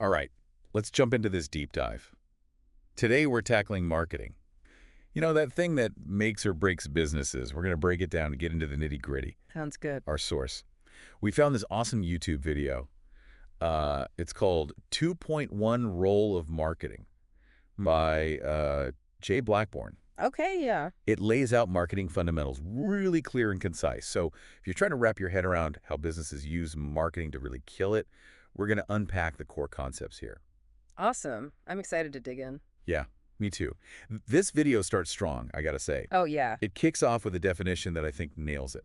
All right, let's jump into this deep dive. Today we're tackling marketing. You know, that thing that makes or breaks businesses. We're going to break it down and get into the nitty-gritty. Sounds good. Our source. We found this awesome YouTube video. It's called 2.1 Role of Marketing by Jay Blackbourn. Okay, yeah. It lays out marketing fundamentals really clear and concise. So if you're trying to wrap your head around how businesses use marketing to really kill it, we're going to unpack the core concepts here. Awesome. I'm excited to dig in. Yeah, me too. This video starts strong, I gotta say. Oh, yeah. It kicks off with a definition that I think nails it.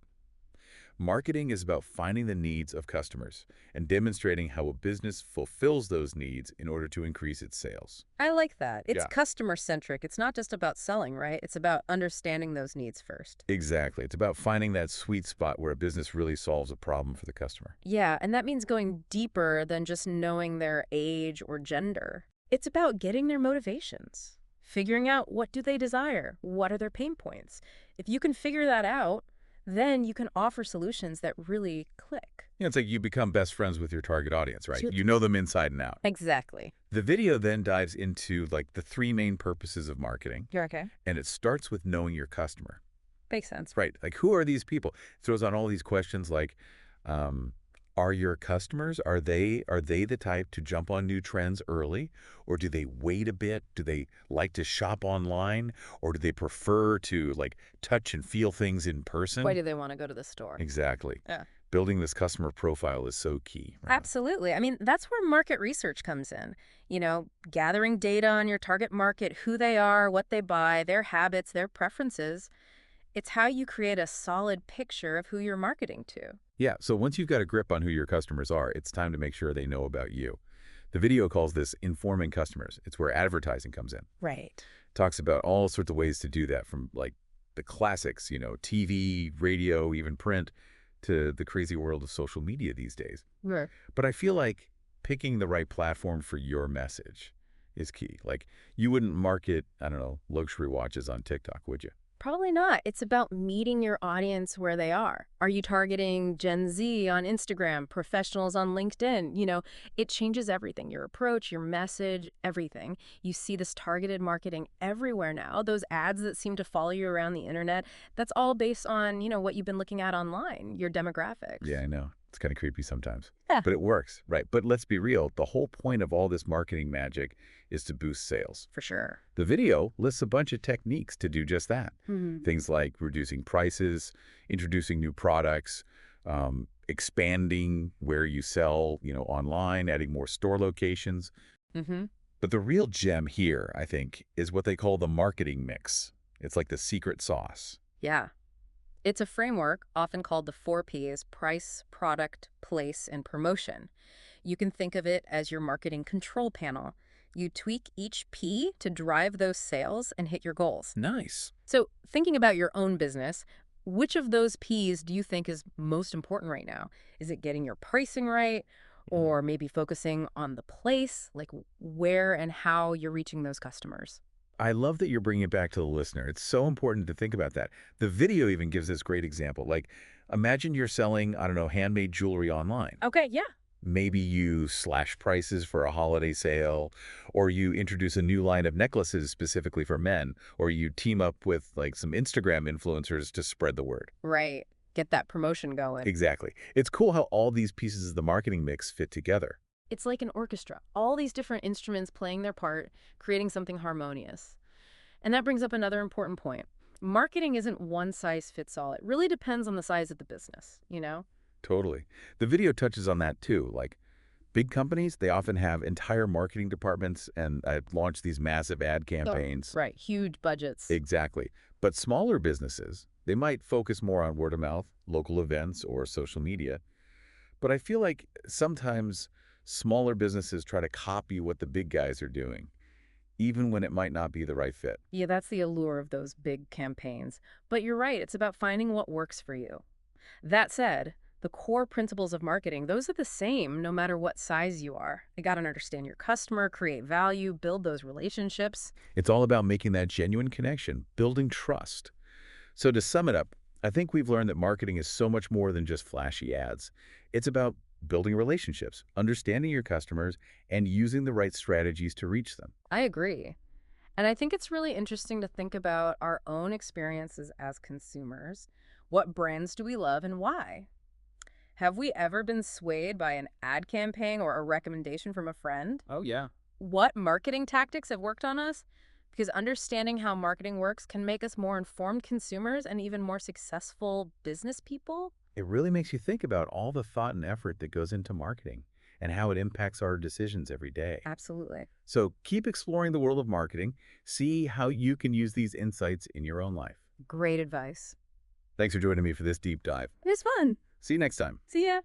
Marketing is about finding the needs of customers and demonstrating how a business fulfills those needs in order to increase its sales. I like that. It's Yeah. customer-centric. It's not just about selling, right? It's about understanding those needs first. Exactly. It's about finding that sweet spot where a business really solves a problem for the customer. Yeah, and that means going deeper than just knowing their age or gender. It's about getting their motivations, figuring out what do they desire, what are their pain points. If you can figure that out, then you can offer solutions that really click. Yeah, it's like you become best friends with your target audience, right? You- You know them inside and out. Exactly. The video then dives into like the three main purposes of marketing, You're okay. and it starts with knowing your customer. Makes sense. Right. Like, who are these people? It throws on all these questions like, are your customers, are they the type to jump on new trends early? Or do they wait a bit? Do they like to shop online? Or do they prefer to, like, touch and feel things in person? Why do they want to go to the store? Exactly. Yeah. Building this customer profile is so key. Right? Absolutely. I mean, that's where market research comes in. Gathering data on your target market, who they are, what they buy, their habits, their preferences. It's how you create a solid picture of who you're marketing to. Yeah, so once you've got a grip on who your customers are, it's time to make sure they know about you. The video calls this informing customers. It's where advertising comes in. Right. Talks about all sorts of ways to do that, from like the classics, TV, radio, even print, to the crazy world of social media these days. Right. But I feel like picking the right platform for your message is key. Like, you wouldn't market, I don't know, luxury watches on TikTok, would you? Probably not. It's about meeting your audience where they are. Are you targeting Gen Z on Instagram, professionals on LinkedIn? It changes everything. Your approach, your message, everything. You see this targeted marketing everywhere now. Those ads that seem to follow you around the internet, that's all based on, what you've been looking at online, your demographics. Yeah, I know. It's kind of creepy sometimes. Yeah. But it works, right? But let's be real. The whole point of all this marketing magic is to boost sales. For sure. The video lists a bunch of techniques to do just that. Mm-hmm. Things like reducing prices, introducing new products, expanding where you sell, online, adding more store locations. Mm-hmm. But the real gem here, I think, is what they call the marketing mix. It's like the secret sauce. Yeah. It's a framework often called the 4Ps: price, product, place, and promotion. You can think of it as your marketing control panel. You tweak each P to drive those sales and hit your goals. Nice. So thinking about your own business, which of those Ps do you think is most important right now? Is it getting your pricing right? Or maybe focusing on the place, like where and how you're reaching those customers? I love that you're bringing it back to the listener. It's so important to think about that. The video even gives this great example. Like, imagine you're selling, I don't know, handmade jewelry online. Okay, yeah. Maybe you slash prices for a holiday sale, or you introduce a new line of necklaces specifically for men, or you team up with like some Instagram influencers to spread the word. Right. Get that promotion going. Exactly. It's cool how all these pieces of the marketing mix fit together. It's like an orchestra, all these different instruments playing their part, creating something harmonious. And that brings up another important point. Marketing isn't one size fits all. It really depends on the size of the business, Totally. The video touches on that too. Like, big companies, they often have entire marketing departments and launch these massive ad campaigns. Oh, right, huge budgets. Exactly. But smaller businesses, they might focus more on word of mouth, local events, or social media. But I feel like sometimes smaller businesses try to copy what the big guys are doing, even when it might not be the right fit. Yeah, that's the allure of those big campaigns. But you're right, it's about finding what works for you. That said, the core principles of marketing, those are the same no matter what size you are. You got to understand your customer, create value, build those relationships. It's all about making that genuine connection, building trust. So to sum it up, I think we've learned that marketing is so much more than just flashy ads. It's about building relationships, understanding your customers, and using the right strategies to reach them. I agree. And I think it's really interesting to think about our own experiences as consumers. What brands do we love and why? Have we ever been swayed by an ad campaign or a recommendation from a friend? Oh, yeah. What marketing tactics have worked on us? Because understanding how marketing works can make us more informed consumers and even more successful business people. It really makes you think about all the thought and effort that goes into marketing and how it impacts our decisions every day. Absolutely. So keep exploring the world of marketing. See how you can use these insights in your own life. Great advice. Thanks for joining me for this deep dive. It was fun. See you next time. See ya.